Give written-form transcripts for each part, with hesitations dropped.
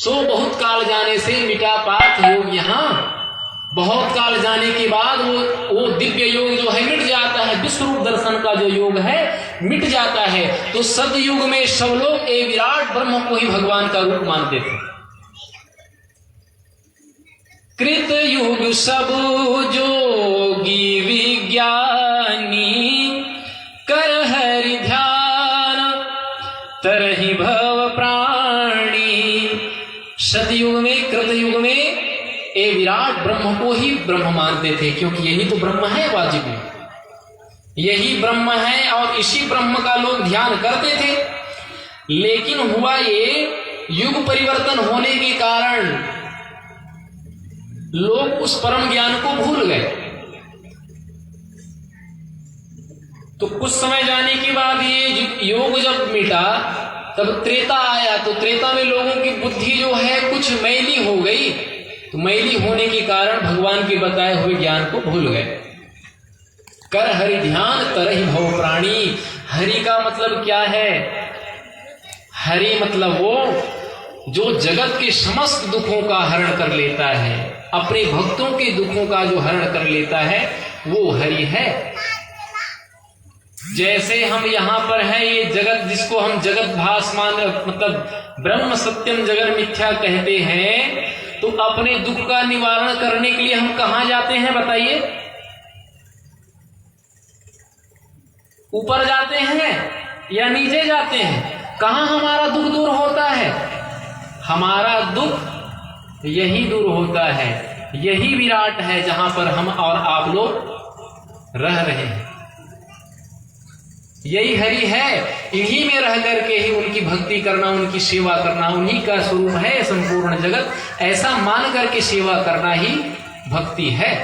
सो बहुत काल जाने से मिटा पात योग यहाँ। बहुत काल जाने के बाद वो दिव्य योग जो है मिट जाता है, विश्व रूप दर्शन का जो योग है मिट जाता है। तो सतयुग में सब लोग एक विराट ब्रह्म को ही भगवान का रूप मानते थे। कृत युग सब जोगी विज्ञानी, कर हरि ध्यान तरहि भव प्राणी। सतयुग में, कृतयुग में ए विराट ब्रह्म को ही ब्रह्म मानते थे, क्योंकि यही तो ब्रह्म है, वाजिब में यही ब्रह्म है और इसी ब्रह्म का लोग ध्यान करते थे। लेकिन हुआ ये, युग परिवर्तन होने के कारण लोग उस परम ज्ञान को भूल गए। तो कुछ समय जाने के बाद ये योग जब मिटा, तब त्रेता आया। तो त्रेता में लोगों की बुद्धि जो है कुछ मैली हो गई। तो मैली होने के कारण भगवान के बताए हुए ज्ञान को भूल गए। कर हरि ध्यान तरहि भव प्राणी। हरि का मतलब क्या है? हरि मतलब वो जो जगत के समस्त दुखों का हरण कर लेता है, अपने भक्तों के दुखों का जो हरण कर लेता है, वो हरि है। जैसे हम यहाँ पर हैं, ये जगत जिसको हम जगत भासमान मतलब ब्रह्म सत्यम जगत मिथ्या कहते हैं, तो अपने दुख का निवारण करने के लिए हम कहां जाते हैं बताइए? ऊपर जाते हैं या नीचे जाते हैं? कहां हमारा दुख दूर होता है? हमारा दुख यही दूर होता है। यही विराट है जहां पर हम और आप लोग रह रहे हैं। यही हरि है। इन्हीं में रह करके ही उनकी भक्ति करना, उनकी सेवा करना, उन्हीं का स्वरूप है संपूर्ण जगत। ऐसा मान करके सेवा करना ही भक्ति है।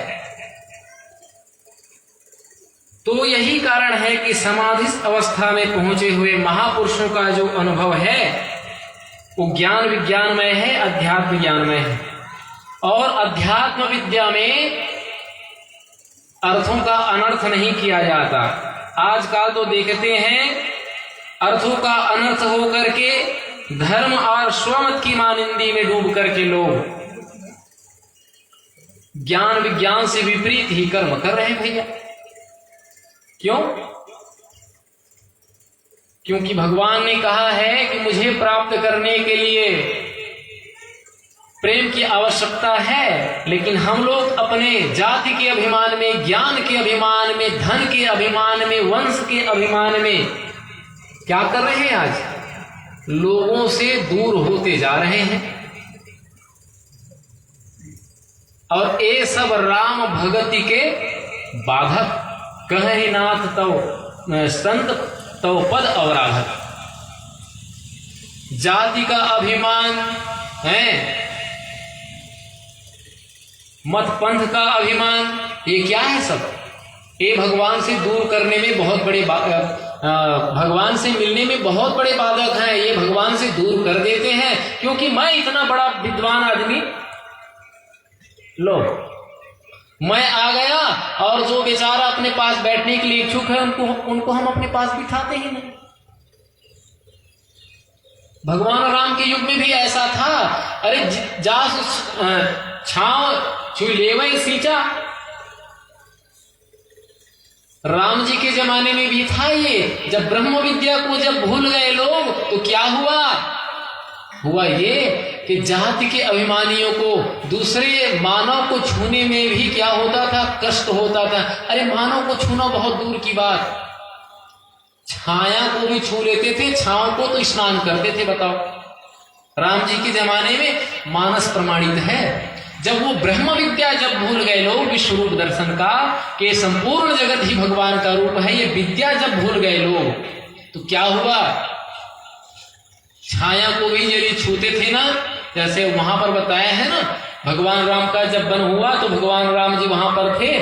तो यही कारण है कि समाधि अवस्था में पहुंचे हुए महापुरुषों का जो अनुभव है वो ज्ञान विज्ञानमय है, अध्यात्म ज्ञानमय है। और अध्यात्म विद्या में अर्थों का अनर्थ नहीं किया जाता। आजकल तो देखते हैं अर्थों का अनर्थ हो करके धर्म और स्वमत की मानिंदी में डूब करके लोग ज्ञान विज्ञान से विपरीत ही कर्म कर रहे हैं भैया। क्यों? क्योंकि भगवान ने कहा है कि मुझे प्राप्त करने के लिए प्रेम की आवश्यकता है, लेकिन हम लोग अपने जाति के अभिमान में, ज्ञान के अभिमान में, धन के अभिमान में, वंश के अभिमान में क्या कर रहे हैं? आज लोगों से दूर होते जा रहे हैं। और ये सब राम भगति के बाधक। कहि नाथ तव संत तव पद अवराधक। जाति का अभिमान है, मत पंथ का अभिमान, ये क्या है सब? ये भगवान से दूर करने में बहुत बड़े भगवान से मिलने में बहुत बड़े बाधक हैं। ये भगवान से दूर कर देते हैं। क्योंकि मैं इतना बड़ा विद्वान आदमी, लो मैं आ गया और जो बेचारा अपने पास बैठने के लिए इच्छुक है उनको हम अपने पास बिठाते ही नहीं। भगवान राम के युग में भी ऐसा था। अरे जा छाव छुई लेवई सींचा। राम जी के जमाने में भी था ये। जब ब्रह्म विद्या को जब भूल गए लोग, तो क्या हुआ? हुआ ये कि जाति के अभिमानियों को, दूसरे मानव को छूने में भी क्या होता था? कष्ट होता था। अरे मानव को छूना बहुत दूर की बात, छाया को भी छू लेते थे, छांव को तो स्नान करते थे। बताओ, राम जी के जमाने में मानस प्रमाणित है। जब वो ब्रह्म विद्या जब भूल गए लोग, विश्व रूप दर्शन का, कि संपूर्ण जगत ही भगवान का रूप है, ये विद्या जब भूल गए लोग, तो क्या हुआ? छाया को भी यदि छूते थे ना, जैसे वहां पर बताया है ना, भगवान राम का जब वन हुआ तो भगवान राम जी वहां पर थे,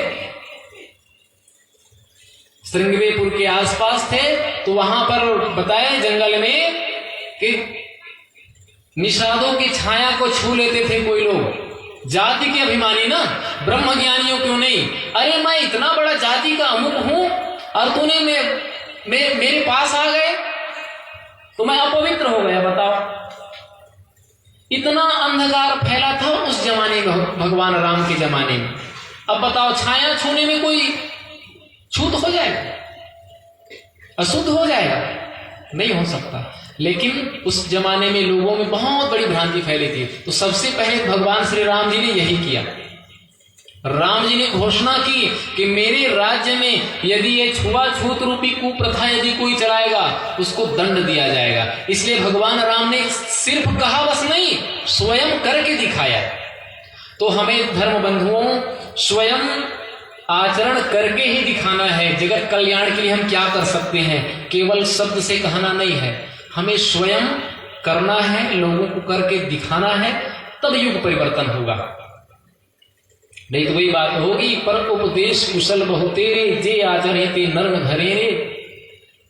श्रृंगवेरपुर के आसपास थे। तो वहां पर बताया जंगल में कि निषादों की छाया को छू लेते थे कोई लोग। जाति के अभिमानी ना, ब्रह्म ज्ञानियों क्यों नहीं? अरे मैं इतना बड़ा जाति का अमुक हूं और तूने मेरे पास आ गए तो मैं अपवित्र हो गया। बताओ, इतना अंधकार फैला था उस जमाने में, भगवान राम के जमाने में। अब बताओ, छाया छूने में कोई छूत हो जाएगा, अशुद्ध हो जाएगा? नहीं हो सकता। लेकिन उस जमाने में लोगों में बहुत बड़ी भ्रांति फैली थी। तो सबसे पहले भगवान श्री राम जी ने यही किया। राम जी ने घोषणा की कि मेरे राज्य में यदि ये छुआछूत रूपी कुप्रथा यदि कोई चलाएगा उसको दंड दिया जाएगा। इसलिए भगवान राम ने सिर्फ कहा बस नहीं, स्वयं करके दिखाया। तो हमें धर्म बंधुओं स्वयं आचरण करके ही दिखाना है। जगत कल्याण के लिए हम क्या कर सकते हैं, केवल शब्द से कहना नहीं है, हमें स्वयं करना है, लोगों को करके दिखाना है, तब युग परिवर्तन होगा। नहीं तो वही बात होगी, पर उपदेश कुशल बहुतेरे जे आचरिते नर न घरेरे।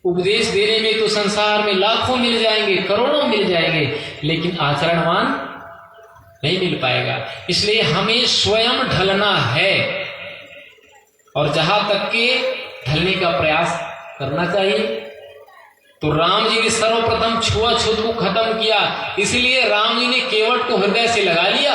उपदेश देने में तो संसार में लाखों मिल जाएंगे, करोड़ों मिल जाएंगे, लेकिन आचरणवान नहीं मिल पाएगा। इसलिए हमें स्वयं ढलना है और जहां तक के ढलने का प्रयास करना चाहिए। तो राम जी ने सर्वप्रथम छुआछूत को खत्म किया, इसलिए राम जी ने केवट को हृदय से लगा लिया।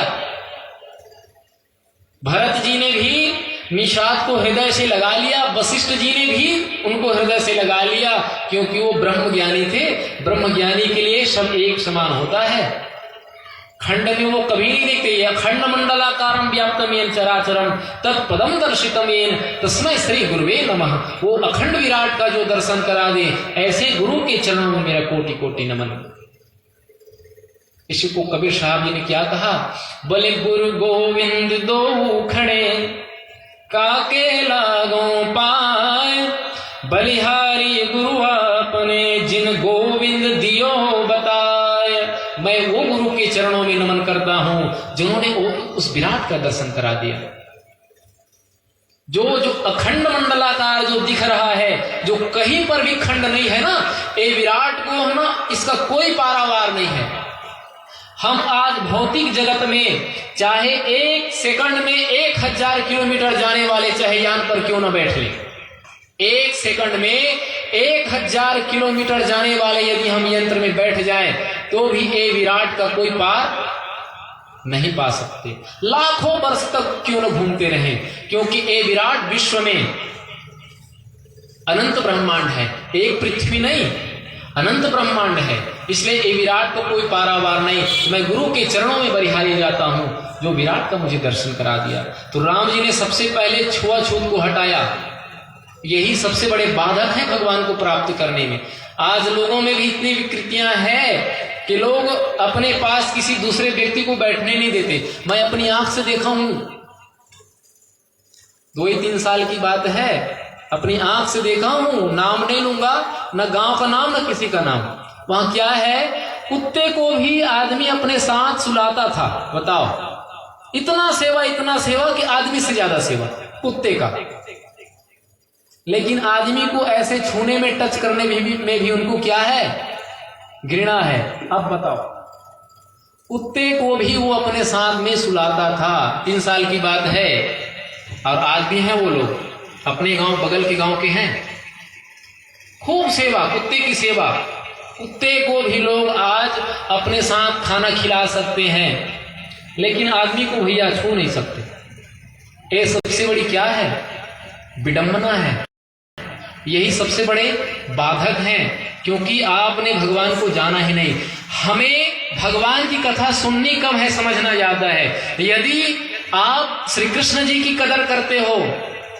भरत जी ने भी निषाद को हृदय से लगा लिया, वशिष्ठ जी ने भी उनको हृदय से लगा लिया, क्योंकि वो ब्रह्म ज्ञानी थे। ब्रह्म ज्ञानी के लिए सब एक समान होता है, खंड में वो कभी नहीं देखते। अखंड मंडलाकारम व्याप्तमेन चराचरम तत्पदम दर्शितमेन तस्मै श्री गुरुवे नमः। वो अखंड विराट का जो दर्शन करा दे, ऐसे गुरु के चरणों में मेरा कोटि कोटि नमन। इसी को कबीर साहब जी ने क्या कहा, बोले गुरु गोविंद दो खड़े काके लागों पाए, बलिहारी गुरु अपने जिन गोविंद दियो बताए। मैं वो गुरु के चरणों में नमन करता हूं जिन्होंने उस विराट का दर्शन करा दिया। जो अखंड मंडलाकार जो दिख रहा है, जो कहीं पर भी खंड नहीं है ना, ये विराट को है ना, इसका कोई पारावार नहीं है। हम आज भौतिक जगत में चाहे एक सेकंड में 1000 किलोमीटर जाने वाले चाहे यान पर क्यों न बैठ लें, एक सेकंड में 1000 किलोमीटर जाने वाले यदि हम यंत्र में बैठ जाएं तो भी ये विराट का कोई पार नहीं पा सकते। लाखों वर्ष तक क्यों न घूमते रहें, क्योंकि ये विराट विश्व में अनंत ब्रह्मांड है, एक पृथ्वी नहीं, अनंत ब्रह्मांड है। इसलिए ये विराट को कोई पारावार नहीं। मैं गुरु के चरणों में बरिहारी जाता हूं जो विराट का मुझे दर्शन करा दिया। तो राम जी ने सबसे पहले छुआछूत को हटाया। यही सबसे बड़े बाधक हैं भगवान को प्राप्त करने में। आज लोगों में भी इतनी विकृतियां हैं कि लोग अपने पास किसी दूसरे व्यक्ति को बैठने नहीं देते। मैं अपनी आंख से देखा हूं, 2-3 साल की बात है, अपनी आंख से देखा हूं, नाम नहीं लूंगा, न गांव का नाम न किसी का नाम। वहां क्या है, कुत्ते को भी आदमी अपने साथ सुलाता था। बताओ, इतना सेवा कि आदमी से ज्यादा सेवा कुत्ते का। लेकिन आदमी को ऐसे छूने में, टच करने में भी उनको क्या है, घृणा है। अब बताओ, कुत्ते को भी वो अपने साथ में सुलाता था। 3 साल की बात है, और आज भी हैं वो लोग, अपने गांव, बगल के गांव के हैं, खूब सेवा, कुत्ते की सेवा। कुत्ते को भी लोग आज अपने साथ खाना खिला सकते हैं, लेकिन आदमी को भैया छू नहीं सकते। ये सबसे बड़ी क्या है, विडंबना है। यही सबसे बड़े बाधक हैं, क्योंकि आपने भगवान को जाना ही नहीं। हमें भगवान की कथा सुननी कम है, समझना ज्यादा है। यदि आप श्री कृष्ण जी की कदर करते हो,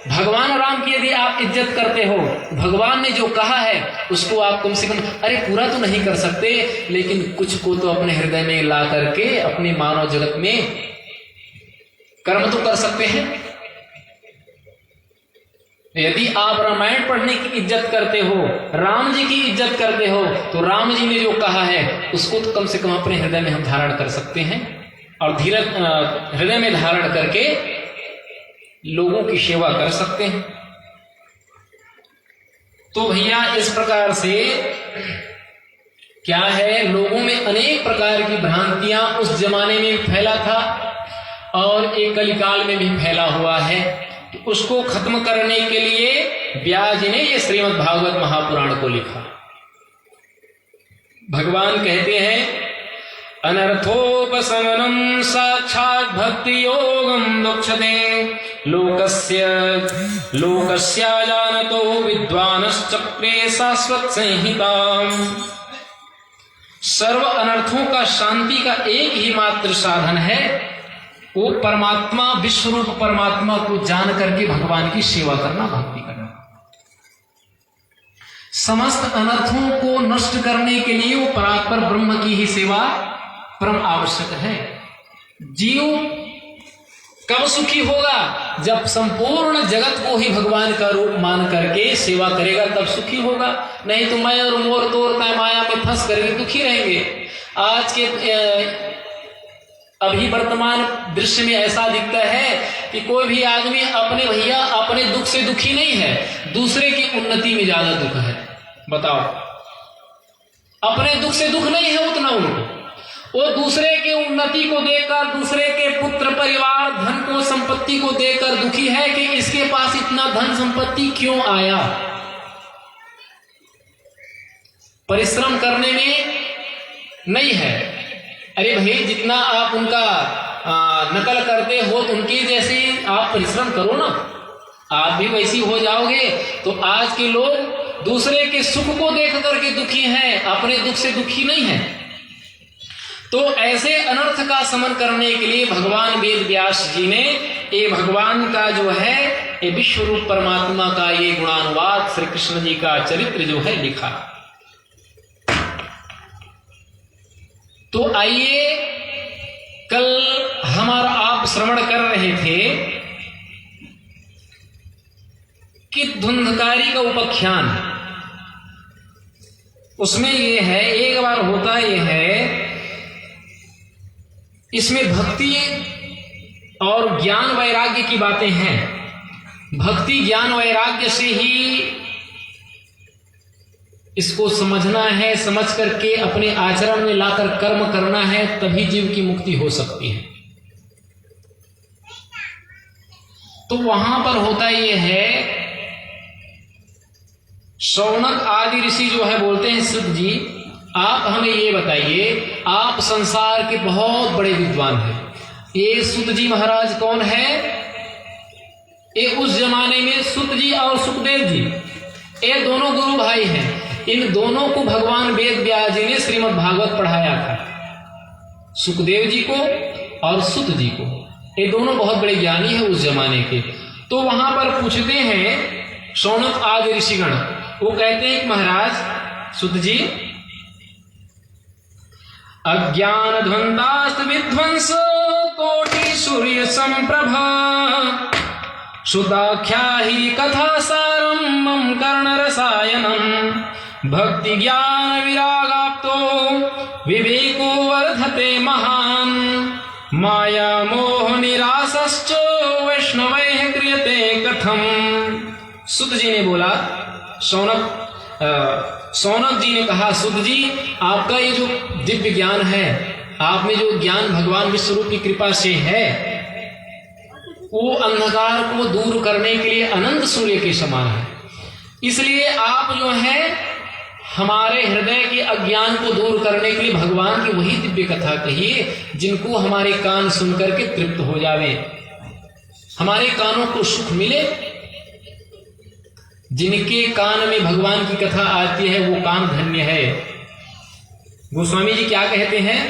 भगवान राम की यदि आप इज्जत करते हो, भगवान ने जो कहा है उसको आप कम से कम, अरे पूरा तो नहीं कर सकते, लेकिन कुछ को तो अपने हृदय में ला करके अपने मानव जगत में कर्म तो कर सकते हैं। यदि आप रामायण पढ़ने की इज्जत करते हो, राम जी की इज्जत करते हो, तो राम जी ने जो कहा है उसको तो कम से कम अपने हृदय में हम धारण कर सकते हैं, और धीरज हृदय में धारण करके लोगों की सेवा कर सकते हैं। तो भैया इस प्रकार से क्या है, लोगों में अनेक प्रकार की भ्रांतियां उस जमाने में फैला था और एक कलिकाल में भी फैला हुआ है। तो उसको खत्म करने के लिए व्यास जी ने ये श्रीमद् भागवत महापुराण को लिखा। भगवान कहते हैं, अनर्थोपशमनं साक्षात् भक्ति योगं दोक्षते लोकस्य जानतो विद्वानश्चक्रे शाश्वत संहिताम्। सर्व अनर्थों का शांति का एक ही मात्र साधन है, वो परमात्मा विश्वरूप परमात्मा को जान करके भगवान की सेवा करना, भक्ति करना। समस्त अनर्थों को नष्ट करने के लिए वो परात्पर ब्रह्म की ही सेवा परम आवश्यक है। जीव कब सुखी होगा? जब संपूर्ण जगत को ही भगवान का रूप मान करके सेवा करेगा, तब सुखी होगा। नहीं तो मैं और मोर तोड़ता माया में फंस करके दुखी रहेंगे। आज के अभी वर्तमान दृश्य में ऐसा दिखता है कि कोई भी आदमी अपने दुख से दुखी नहीं है, दूसरे की उन्नति में ज्यादा दुख है। बताओ, अपने दुख से दुख नहीं है उतना उनको, वो दूसरे के उन्नति को देखकर, दूसरे के पुत्र परिवार धन को संपत्ति को देखकर दुखी है कि इसके पास इतना धन संपत्ति क्यों आया। परिश्रम करने में नहीं है। अरे भाई, जितना आप उनका नकल करते हो तो उनकी जैसे आप परिश्रम करो ना, आप भी वैसी हो जाओगे। तो आज के लोग दूसरे के सुख को देख करके दुखी हैं, अपने दुख से दुखी नहीं है। तो ऐसे अनर्थ का समन करने के लिए भगवान वेद व्यास जी ने ये भगवान का जो है ये विश्व रूप परमात्मा का ये गुणानुवाद श्री कृष्ण जी का चरित्र जो है लिखा। तो आइए, कल हमारा आप श्रवण कर रहे थे कि धुंधकारी का उपाख्यान, उसमें ये है, एक बार होता ये है, इसमें भक्ति और ज्ञान वैराग्य की बातें हैं। भक्ति ज्ञान वैराग्य से ही इसको समझना है, समझ करके अपने आचरण में लाकर कर्म करना है, तभी जीव की मुक्ति हो सकती है। तो वहां पर होता ये है, शौनक आदि ऋषि जो है बोलते हैं, सुत जी आप हमें ये बताइए, आप संसार के बहुत बड़े विद्वान हैं। ये सुत जी महाराज कौन है? ये उस जमाने में सुत जी और सुखदेव जी, ये दोनों गुरु भाई हैं। इन दोनों को भगवान वेद व्यास जी ने श्रीमद् भागवत पढ़ाया था, सुखदेव जी को और सुत जी को। ये दोनों बहुत बड़े ज्ञानी हैं उस जमाने के। तो वहां पर पूछते हैं शौनक आदि ऋषिगण, वो कहते हैं कि महाराज सुत जी, अज्ञान ध्वंतास्त विध्वंस कोटि सूर्य संप्रभा सुदाख्या ही कथा सारम मम कर्ण रसायनम भक्ति ज्ञान विरागाप्तो विवेको वर्धते महान माया मोह निरासश्च वैष्णवैः क्रियते कथम। सुत जी ने बोला, सौनक जी ने कहा, सुत जी आपका ये जो दिव्य ज्ञान है, आप में जो ज्ञान भगवान विश्वरूप की कृपा से है, वो अंधकार को दूर करने के लिए अनंत सूर्य के समान है। इसलिए आप जो है हमारे हृदय के अज्ञान को दूर करने के लिए भगवान की वही दिव्य कथा कहिए, जिनको हमारे कान सुनकर के तृप्त हो जावे, हमारे कानों को सुख मिले। जिनके कान में भगवान की कथा आती है वो कान धन्य है। गोस्वामी जी क्या कहते हैं?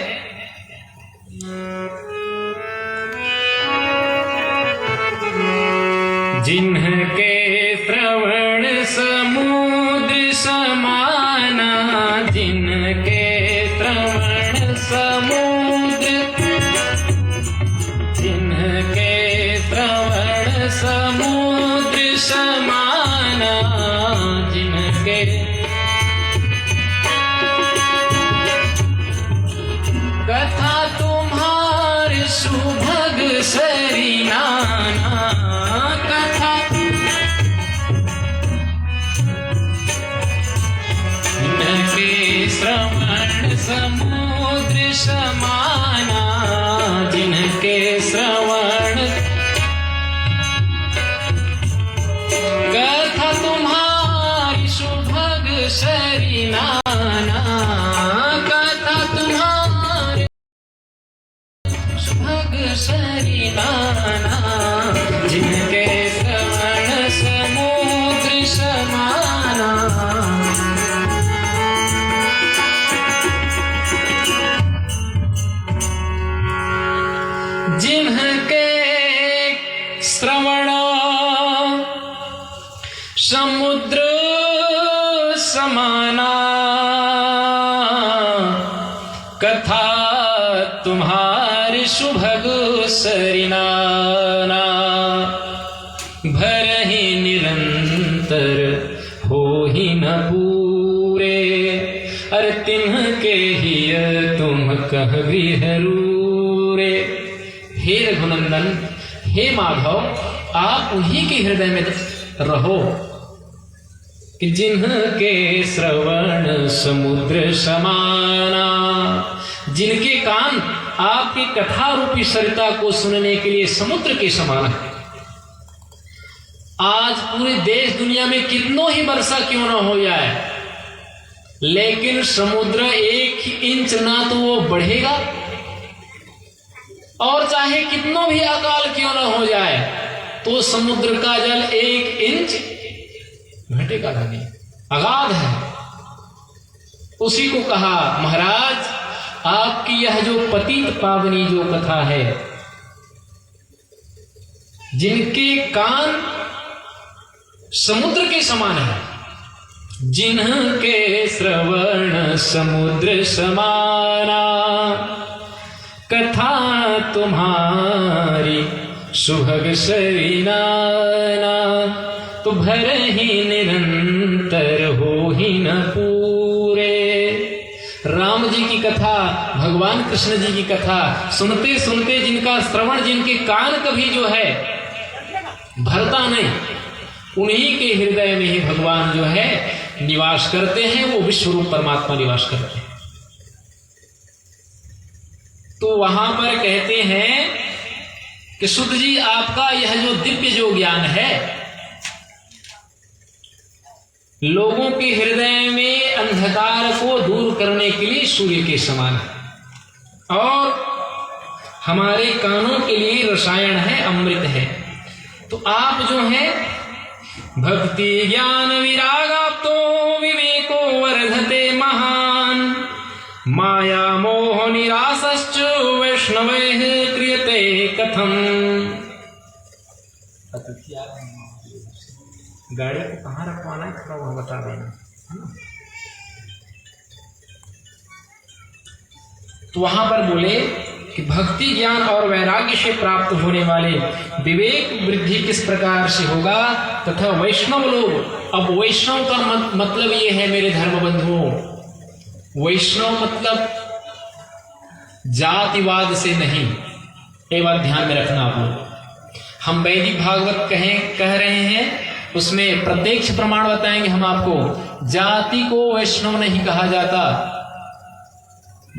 जिन्हके श्रवण समुद्र समाना, जिनके श्रवण समुद्र, जिनके श्रवण समुद्र समाना, जिनके कथा तुम्हारे सुभग सरिनाना, कथा जिनके श्रवण समुद्र समाना, जिनके श्रवण कथा तुम्हारी सुभग सरिनाना। सुभग सरिनाना, जिनके श्रवण समुद्र समाना। जिनके श्रवण समुद्र समाना, कथा तुम्हारी सुभग सरिनाना। भरहि निरंतर हो ही न पूरे, अरे तिन्हके हिय तुम कह विहरूरे। हे रघुनंदन, हे माधव, आप उन्हीं के हृदय में रहो कि जिनके श्रवण समुद्र समाना, जिनके कान आपकी कथा रूपी सरिता को सुनने के लिए समुद्र के समान है। आज पूरे देश दुनिया में कितनों ही वर्षा क्यों ना हो जाए, लेकिन समुद्र 1 इंच ना तो वो बढ़ेगा, और चाहे कितनों भी अकाल क्यों ना हो जाए तो समुद्र का जल 1 इंच घटेगा नहीं, अगाध है। उसी को कहा महाराज, आपकी यह जो पतित पावनी जो कथा है, जिनके कान समुद्र के समान है, जिनके श्रवण समुद्र समाना, कथा तुम्हारी सुभग सरिनाना। तो भरहि निरंतर हो ही न पूरे। राम जी की कथा, भगवान कृष्ण जी की कथा सुनते सुनते जिनका श्रवण, जिनके कान कभी जो है भरता नहीं, उन्हीं के हृदय में ही भगवान जो है निवास करते हैं, वो विश्वरूप परमात्मा निवास करते हैं। तो वहां पर कहते हैं कि सुत जी, आपका यह जो दिव्य जो ज्ञान है, लोगों के हृदय में अंधकार को दूर करने के लिए सूर्य के समान है, और हमारे कानों के लिए रसायन है, अमृत है। तो आप जो है भक्ति ज्ञान विरागाप्तो विवेको वर्धते महान, माया मोह निरासश्च वैष्णवैः क्रियते कथम। गाड़ी को कहाँ रखवाना है थोड़ा वह बता देना। तो वहां पर बोले कि भक्ति ज्ञान और वैराग्य से प्राप्त होने वाले विवेक वृद्धि किस प्रकार से होगा, तथा वैष्णव लोग, अब वैष्णव का मतलब ये है मेरे धर्म बंधुओं, वैष्णव मतलब जातिवाद से नहीं, ये बात ध्यान में रखना आप लोग। हम वैदिक भागवत कह रहे हैं, उसमें प्रत्यक्ष प्रमाण बताएंगे हम आपको। जाति को वैष्णव नहीं कहा जाता।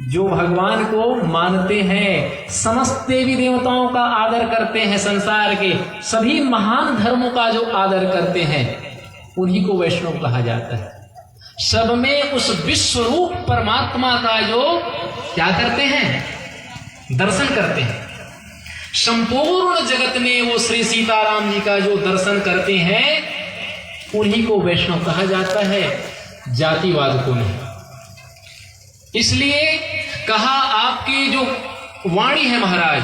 जो भगवान को मानते हैं, समस्त देवी देवताओं का आदर करते हैं, संसार के सभी महान धर्मों का जो आदर करते हैं, उन्हीं को वैष्णव कहा जाता है। सब में उस विश्वरूप परमात्मा का जो क्या करते हैं, दर्शन करते हैं। संपूर्ण जगत में वो श्री सीताराम जी का जो दर्शन करते हैं, उन्हीं को वैष्णव कहा जाता है, जातिवाद को नहीं। इसलिए कहा आपकी जो वाणी है महाराज,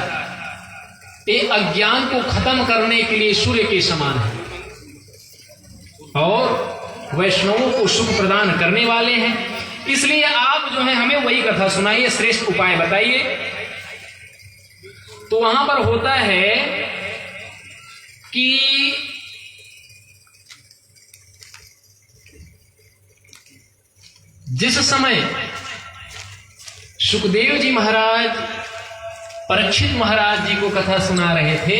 ये अज्ञान को खत्म करने के लिए सूर्य के समान है, और वैष्णवों को सुख प्रदान करने वाले हैं। इसलिए आप जो है हमें वही कथा सुनाइए, श्रेष्ठ उपाय बताइए। तो वहां पर होता है कि जिस समय सुखदेव जी महाराज परीक्षित महाराज जी को कथा सुना रहे थे,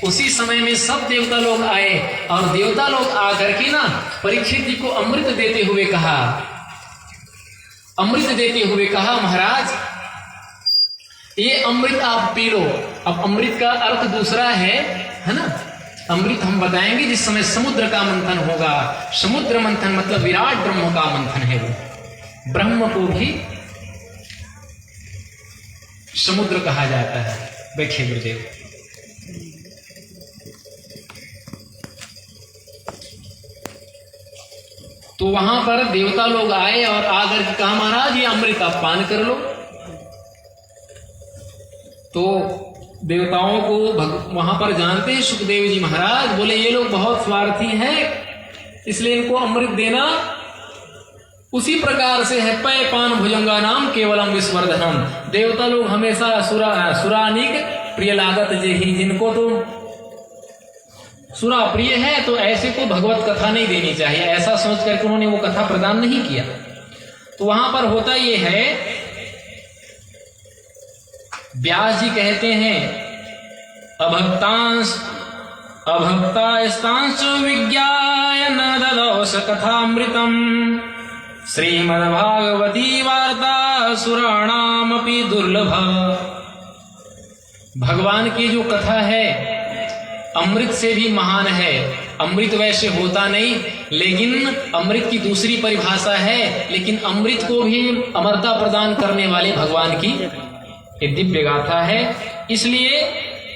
उसी समय में सब देवता लोग आए, और देवता लोग आकर के ना परीक्षित जी को अमृत देते हुए कहा, महाराज ये अमृत आप पी लो। अब अमृत का अर्थ दूसरा है ना। अमृत हम बताएंगे जिस समय समुद्र का मंथन होगा। समुद्र मंथन मतलब विराट ब्रह्म का मंथन है। वो ब्रह्म को भी समुद्र कहा जाता है। बैठिए गुरुदेव। तो वहां पर देवता लोग आए और आकर के कहा महाराज ये अमृत आप पान कर लो। तो देवताओं को वहां पर जानते हैं सुखदेव जी महाराज, बोले ये लोग बहुत स्वार्थी हैं, इसलिए इनको अमृत देना उसी प्रकार से है। पय पान भुजंगा नाम केवलम विस्वर्धनम। देवता लोग हमेशा सुरानिक प्रिय लागत जेहि, जिनको तो सुरा प्रिय है तो ऐसे को भगवत कथा नहीं देनी चाहिए, ऐसा सोच करके उन्होंने वो कथा प्रदान नहीं किया। तो वहां पर होता ये है, व्यास जी कहते हैं अभक्तांश विज्ञाय न ददौस कथामृतम श्रीमद्भागवती वार्ता सुराणामपि दुर्लभा। भगवान की जो कथा है अमृत से भी महान है। अमृत वैसे होता नहीं, लेकिन अमृत की दूसरी परिभाषा है, लेकिन अमृत को भी अमरता प्रदान करने वाले भगवान की एक दिव्य गाथा है। इसलिए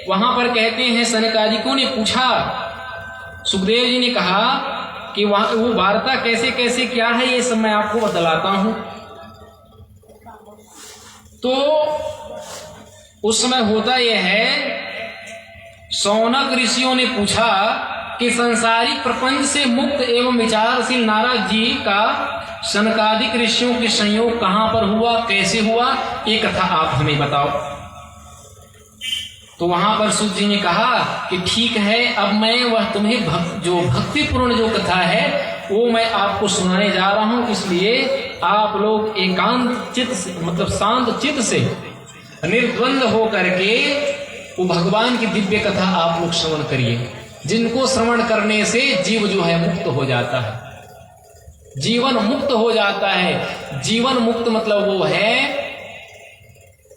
वहां पर कहते हैं सनकादिकों ने पूछा, सुखदेव जी ने कहा कि वहां वो वार्ता कैसे कैसे क्या है ये सब मैं आपको बतलाता हूं। तो उस समय होता यह है, सौनक ऋषियों ने पूछा कि संसारिक प्रपंच से मुक्त एवं विचारशील नारद जी का सनकादिक ऋषियों के संयोग कहां पर हुआ, कैसे हुआ, ये कथा आप हमें बताओ। तो वहां पर सूत जी ने कहा कि ठीक है, अब मैं वह तुम्हें जो भक्तिपूर्ण जो कथा है वो मैं आपको सुनाने जा रहा हूं। इसलिए आप लोग एकांत चित्त मतलब शांत चित्त से निर्द्वंद हो करके वो भगवान की दिव्य कथा आप लोग श्रवण करिए, जिनको श्रवण करने से जीव जो है मुक्त हो जाता है, जीवन मुक्त हो जाता है। जीवन मुक्त मतलब वो है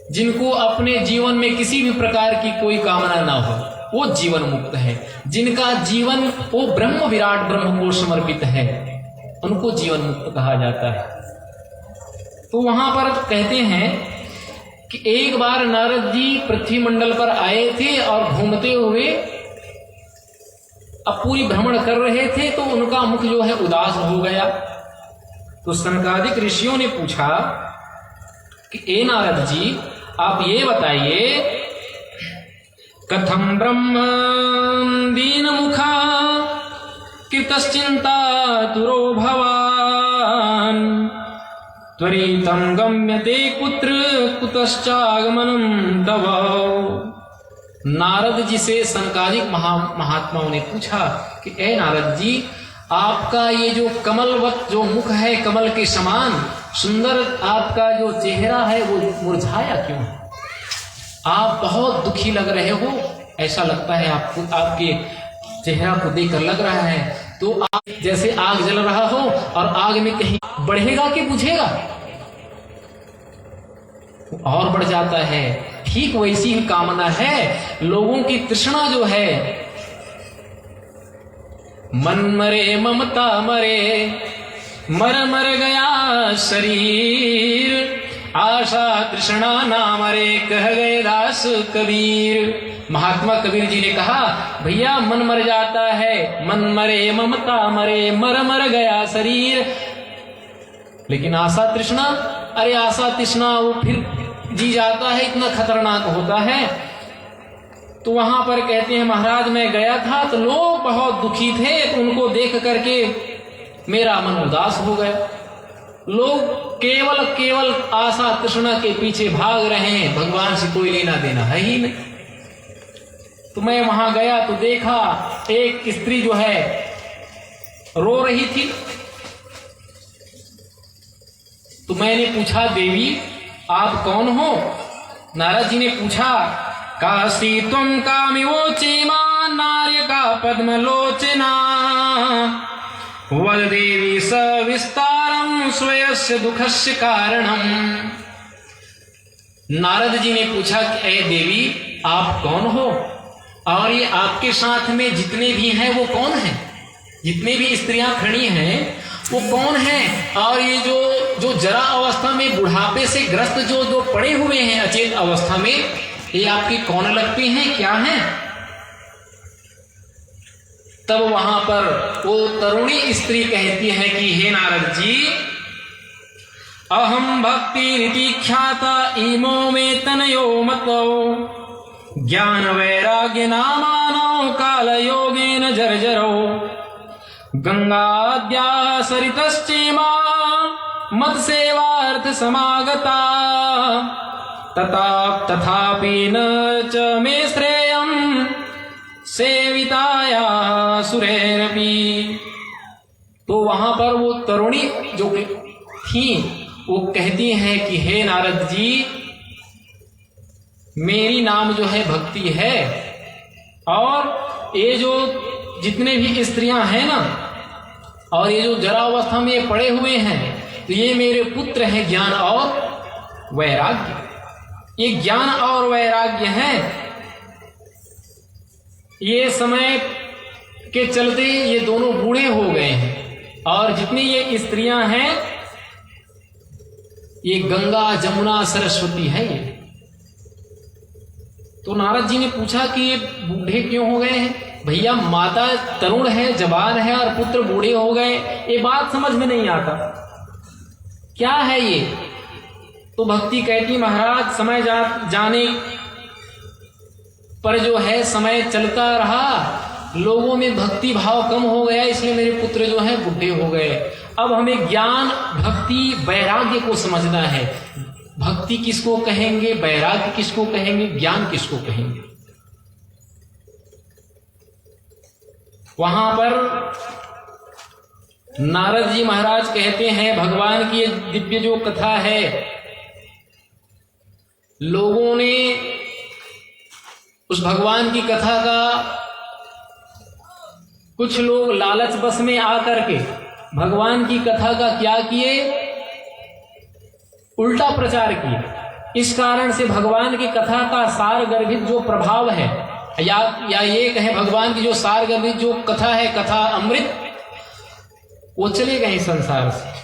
जिनको अपने जीवन में किसी भी प्रकार की कोई कामना ना हो, वो जीवन मुक्त है। जिनका जीवन वो ब्रह्म विराट ब्रह्म को समर्पित है, उनको जीवन मुक्त कहा जाता है। तो वहां पर कहते हैं कि एक बार नारद जी पृथ्वी मंडल पर आए थे और घूमते हुए अब पूरी भ्रमण कर रहे थे, तो उनका मुख जो है उदास हो गया। तो सनकादिक ऋषियों ने पूछा कि ए नारद जी आप ये बताइए, कथम ब्रह्म दीन मुखा कृतश्चिंता तुरो भवान त्वरितं गम्यते कुत्र कुतश्चागमनं तव। नारद जी से सनकादिक महात्माओं ने पूछा कि ए नारद जी, आपका ये जो कमलवत जो मुख है, कमल के समान सुंदर आपका जो चेहरा है वो मुरझाया क्यों है? आप बहुत दुखी लग रहे हो, ऐसा लगता है आपको, आपके चेहरा को देखकर लग रहा है तो आप जैसे आग जल रहा हो और आग में कहीं बढ़ेगा कि बुझेगा, और बढ़ जाता है। ठीक वैसी ही कामना है लोगों की, तृष्णा जो है, मन मरे ममता मरे मर मर गया शरीर आशा तृष्णा ना मरे कह गए दास कबीर। महात्मा कबीर जी ने कहा भैया मन मर जाता है, मन मरे ममता मरे मर मर गया शरीर, लेकिन आशा तृष्णा, अरे आशा तृष्णा वो फिर जी जाता है, इतना खतरनाक होता है। तो वहां पर कहते हैं महाराज मैं गया था तो लोग बहुत दुखी थे, तो उनको देख करके मेरा मन उदास हो गया। लोग केवल आशा तृष्णा के पीछे भाग रहे हैं, भगवान से कोई लेना देना है ही नहीं। तो मैं वहां गया तो देखा एक स्त्री जो है रो रही थी। तो मैंने पूछा देवी आप कौन हो? नारद जी ने पूछा काशी तुम कामिवोचेमा नार्य का पद्मलोचना वद देवी सविस्तारम स्वयस्य दुखस्य कारणम। नारद जी ने पूछा कि ए देवी आप कौन हो, और ये आपके साथ में जितने भी हैं वो कौन हैं, जितने भी स्त्रियां खड़ी हैं वो कौन हैं, और ये जो जरा अवस्था में बुढ़ापे से ग्रस्त जो पड़े हुए हैं अचेत अवस्था में, ये आपके कौन लगते हैं, क्या हैं? तब वहां पर वो तरुणी स्त्री कहती है कि हे नारद जी, अहम भक्ति रीति ख्याता इमो में तनयो मतो ज्ञान वैराग्य नामानो काल योगेन जर्जरो गंगाद्या सरितश्चेमा मत सेवार्थ समागता तथापि न च मे श्रेयम सेविताया सुरेरपि। तो वहां पर वो तरुणी जो थी वो कहती हैं कि हे नारद जी, मेरी नाम जो है भक्ति है, और ये जो जितने भी स्त्रियां हैं ना, और ये जो जरावस्था में ये पड़े हुए हैं, तो ये मेरे पुत्र हैं ज्ञान और वैराग्य। ये ज्ञान और वैराग्य हैं। ये समय के चलते ये दोनों बूढ़े हो गए हैं, और जितनी ये स्त्रियां हैं ये गंगा जमुना सरस्वती है ये। तो नारद जी ने पूछा कि ये बूढ़े क्यों हो गए हैं? भैया माता तरुण है, जवान है, और पुत्र बूढ़े हो गए, ये बात समझ में नहीं आता, क्या है ये? तो भक्ति कहती महाराज समय जाने पर जो है समय चलता रहा, लोगों में भक्ति भाव कम हो गया, इसलिए मेरे पुत्र जो है बूढ़े हो गए। अब हमें ज्ञान भक्ति वैराग्य को समझना है। भक्ति किसको कहेंगे, वैराग्य किसको कहेंगे, ज्ञान किसको कहेंगे? वहां पर नारद जी महाराज कहते हैं भगवान की दिव्य जो कथा है, लोगों ने उस भगवान की कथा का कुछ लोग लालच बस में आकर के भगवान की कथा का क्या किए, उल्टा प्रचार किए। इस कारण से भगवान की कथा का सार गर्भित जो प्रभाव है, या ये कहें भगवान की जो सार गर्भित जो कथा है, कथा अमृत, वो चले गए संसार से।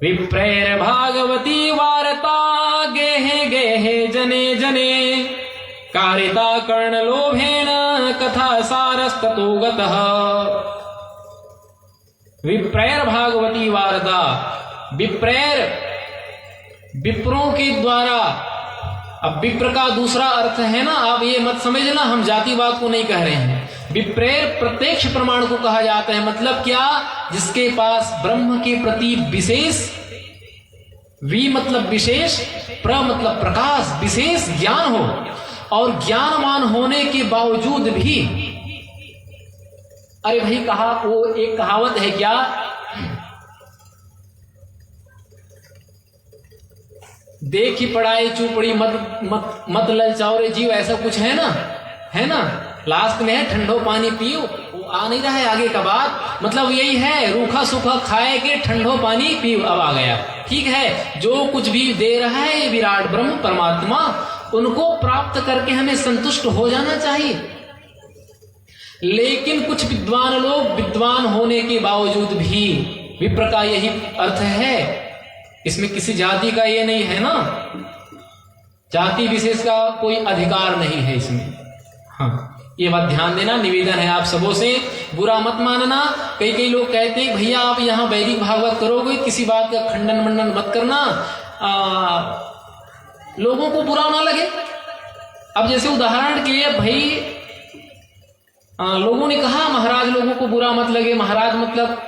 विप्रैर भागवती वार्ता गेहे गेहे जने जने कारिता कर्ण लोभेन कथा सारस्ततो गतः। विप्रैर भागवती वार्ता, विप्रैर विप्रों के द्वारा। अब विप्र का दूसरा अर्थ है ना, आप ये मत समझना, हम जातिवाद को नहीं कह रहे हैं। विप्रेर प्रत्यक्ष प्रमाण को कहा जाता है। मतलब क्या? जिसके पास ब्रह्म के प्रति विशेष, वि मतलब विशेष, प्र मतलब प्रकाश, विशेष ज्ञान हो, और ज्ञानवान होने के बावजूद भी, अरे भाई कहा, वो एक कहावत है क्या, देखी पढ़ाई चूपड़ी मत ललचाओ रे जीव, ऐसा कुछ है ना। लास्ट में है ठंडो पानी पियो, वो आ नहीं रहा है आगे का बात। मतलब यही है, रूखा सूखा खाए के ठंडो पानी पियो, अब आ गया। ठीक है, जो कुछ भी दे रहा है विराट ब्रह्म परमात्मा, उनको प्राप्त करके हमें संतुष्ट हो जाना चाहिए। लेकिन कुछ विद्वान लोग विद्वान होने के बावजूद भी, विप्र का यही अर्थ है, इसमें किसी जाति का ये नहीं है ना, जाति विशेष का कोई अधिकार नहीं है इसमें। हाँ, ये बात ध्यान देना, निवेदन है आप सबों से, बुरा मत मानना। कई लोग कहते हैं भैया आप यहाँ वैदिक भागवत करोगे, किसी बात का खंडन मंडन मत करना, लोगों को बुरा ना लगे। अब जैसे उदाहरण के लिए भाई लोगों ने कहा महाराज लोगों को बुरा मत लगे, महाराज मतलब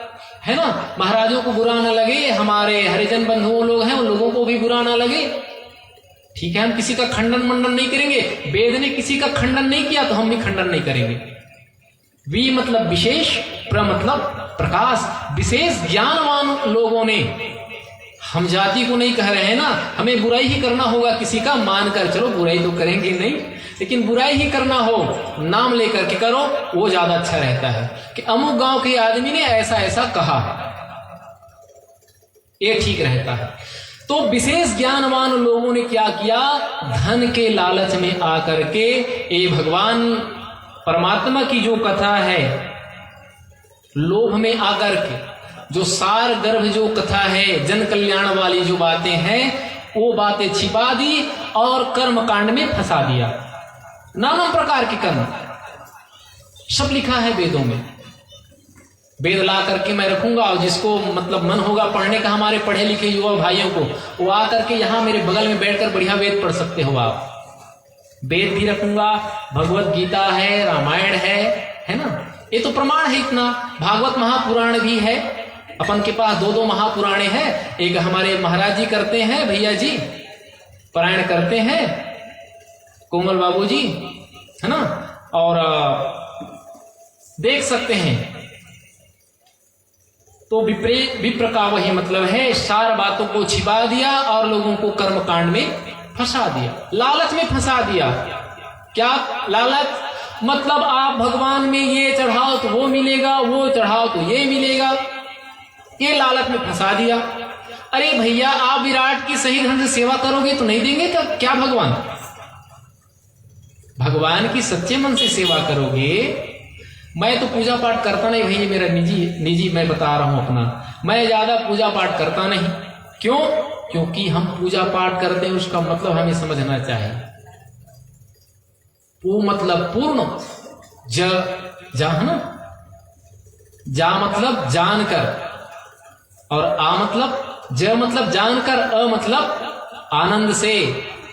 है ना, महाराजों को बुरा ना लगे, हमारे हरिजन बंधुओं लोग हैं उन लोगों को भी बुरा ना लगे। ठीक है, हम किसी का खंडन मंडन नहीं करेंगे। वेद ने किसी का खंडन नहीं किया तो हम भी खंडन नहीं करेंगे। वि मतलब विशेष, प्र मतलब प्रकाश, विशेष ज्ञानवान लोगों ने, हम जाति को नहीं कह रहे हैं ना, हमें बुराई ही करना होगा किसी का, मानकर चलो, बुराई तो करेंगे नहीं, लेकिन बुराई ही करना हो नाम लेकर के करो, वो ज्यादा अच्छा रहता है कि अमुक गांव के आदमी ने ऐसा ऐसा कहा, ये ठीक रहता है। तो विशेष ज्ञानवान लोगों ने क्या किया, धन के लालच में आकर के ये भगवान परमात्मा की जो कथा है, लोभ में आकर के जो सार गर्भ जो कथा है, जन कल्याण वाली जो बातें हैं, वो बातें छिपा दी और कर्म कांड में फंसा दिया। नाना प्रकार के कर्म सब लिखा है वेदों में। वेद ला करके मैं रखूंगा और जिसको मतलब मन होगा पढ़ने का, हमारे पढ़े लिखे युवा भाइयों को, वो आ करके यहाँ मेरे बगल में बैठकर बढ़िया वेद पढ़ सकते हो आप। वेद भी रखूंगा, भगवत गीता है, रामायण है ना, ये तो प्रमाण है इतना। भागवत महापुराण भी है, अपन के पास दो महापुराणे हैं। एक हमारे महाराज जी करते हैं, भैया जी पारायण करते हैं, कोमल बाबू जी, है ना, और देख सकते हैं। तो विप्र का वही मतलब है, सार बातों को छिपा दिया और लोगों को कर्म कांड में फंसा दिया, लालच में फंसा दिया। क्या लालच? मतलब आप भगवान में ये चढ़ाओ तो वो मिलेगा, वो चढ़ाओ तो ये मिलेगा, ये लालच में फंसा दिया। अरे भैया, आप विराट की सही ढंग से सेवा करोगे तो नहीं देंगे क्या भगवान? भगवान की सच्चे मन से सेवा करोगे। मैं तो पूजा पाठ करता नहीं भैया, मेरा निजी मैं बता रहा हूं अपना, मैं ज्यादा पूजा पाठ करता नहीं। क्यों? क्योंकि हम पूजा पाठ करते हैं, उसका मतलब हमें समझना चाहिए। पू मतलब पूर्ण, जा है ना, जा मतलब जानकर, और आ मतलब ज मतलब जानकर, अ मतलब आनंद से।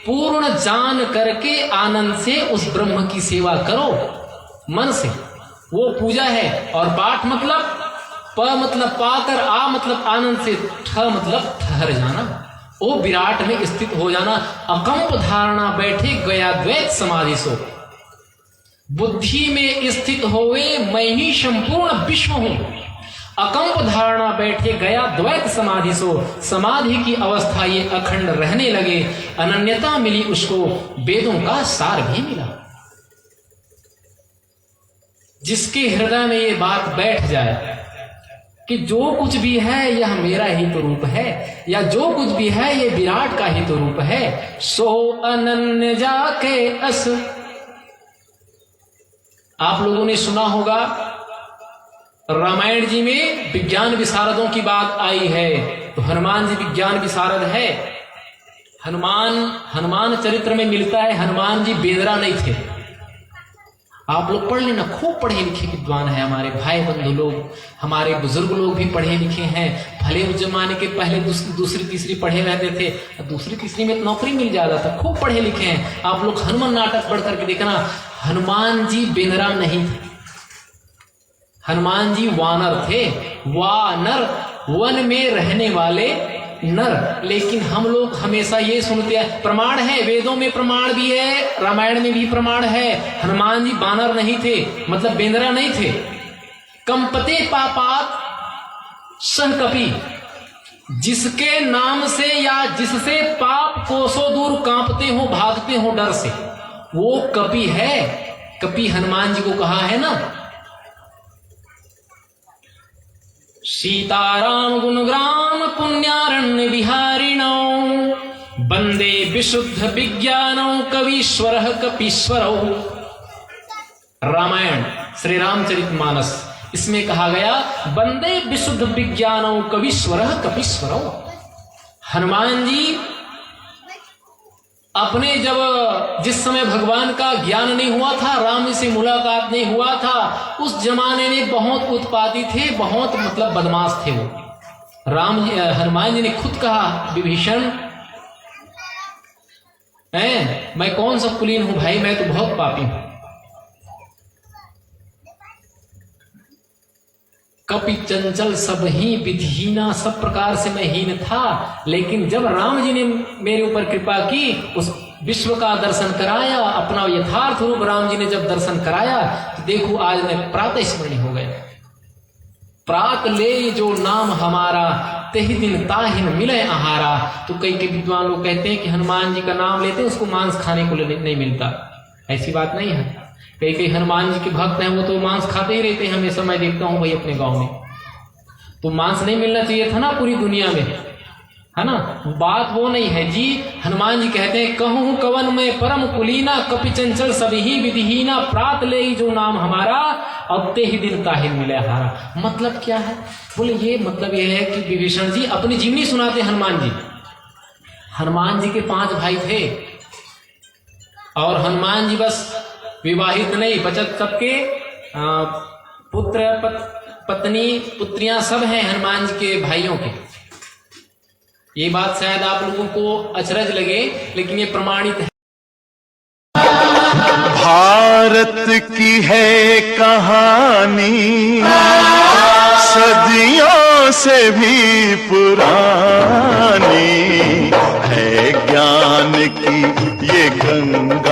पूर्ण जान करके आनंद से उस ब्रह्म की सेवा करो मन से, वो पूजा है। और पाठ मतलब प मतलब पाकर, आ मतलब आनंद से, ठ मतलब ठहर जाना, वो विराट में स्थित हो जाना। अकंप धारणा बैठे गया द्वैत समाधि सो, बुद्धि में स्थित होवे मैं ही संपूर्ण विश्व हूं। अकंप धारणा बैठे गया द्वैत समाधि सो, समाधि की अवस्था ये अखंड रहने लगे, अनन्यता मिली उसको, वेदों का सार भी मिला। जिसके हृदय में ये बात बैठ जाए कि जो कुछ भी है यह मेरा ही तो रूप है, या जो कुछ भी है ये विराट का ही तो रूप है, सो अनन्य जाके अस। आप लोगों ने सुना होगा रामायण जी में विज्ञान विशारदों की बात आई है, तो हनुमान जी विज्ञान विशारद है। हनुमान चरित्र में मिलता है, हनुमान जी बेदरा नहीं थे। आप लोग पढ़ लेना, खूब पढ़े लिखे विद्वान है हमारे भाई बंधु लोग, हमारे बुजुर्ग लोग भी पढ़े लिखे हैं। भले उस जमाने के पहले दूसरी तीसरी पढ़े रहते थे, दूसरी तीसरी में नौकरी मिल जाता था, खूब पढ़े लिखे हैं। आप लोग हनुमान नाटक पढ़ करके देखना, हनुमान जी बेनरा नहीं थे, हनुमान जी वानर थे। वानर वन में रहने वाले नर। लेकिन हम लोग हमेशा ये सुनते हैं, प्रमाण है, वेदों में प्रमाण भी है, रामायण में भी प्रमाण है, हनुमान जी बानर नहीं थे, मतलब बेंद्रा नहीं थे। कंपते पापात सह कपि, जिसके नाम से या जिससे पाप कोसों दूर कांपते हो, भागते हो डर से, वो कपि है। कपि हनुमान जी को कहा है ना, सीताराम गुणग्राम पुण्यारण्य विहारिणौ वंदे विशुद्ध विज्ञानौ कवीश्वरः कपीश्वरौ। रामायण श्री रामचरितमानस, इसमें कहा गया वंदे विशुद्ध विज्ञानौ कवीश्वरः कपीश्वरौ। हनुमान जी अपने जब जिस समय भगवान का ज्ञान नहीं हुआ था, राम से मुलाकात नहीं हुआ था, उस जमाने में बहुत उत्पाती थे, बहुत मतलब बदमाश थे वो। हनुमान जी ने खुद कहा, विभीषण मैं कौन सा कुलीन हूं भाई, मैं तो बहुत पापी हूं। कपि चंचल सब ही विधिहीना, सब प्रकार से मैं हीन था, लेकिन जब राम जी ने मेरे ऊपर कृपा की, उस विश्व का दर्शन कराया, अपना यथार्थ रूप राम जी ने जब दर्शन कराया, तो देखो आज मैं प्रातः स्मरणीय हो गया। प्रात ले जो नाम हमारा, तेहि दिन ताहिन मिले आहारा। तो कई विद्वान लोग कहते हैं कि हनुमान जी का नाम लेते हैं उसको मांस खाने को नहीं मिलता, ऐसी बात नहीं है। कई हनुमान जी के भक्त हैं, वो तो मांस खाते ही रहते हैं हमेशा, मैं देखता हूं भाई अपने गांव में। तो मांस नहीं मिलना चाहिए था ना पूरी दुनिया में, है ना, बात वो नहीं है जी। हनुमान जी कहते हैं, कहूं कवन में परम कुलीना, कपि चंचल सभी ही विधिहीना, प्रात ले जो नाम हमारा, अब ते ही दिन ताहिन मिले हारा। मतलब क्या है? बोले ये मतलब ये है कि विभीषण जी अपनी जीवनी सुनाते हनुमान जी। हनुमान जी के 5 भाई थे और हनुमान जी बस विवाहित नहीं, बचत सबके पुत्र पत्नी पुत्रियां सब हैं हनुमान जी के भाइयों के। ये बात शायद आप लोगों को अचरज लगे, लेकिन ये प्रमाणित है। भारत की है कहानी सदियों से भी पुरानी, है ज्ञान की ये गंगा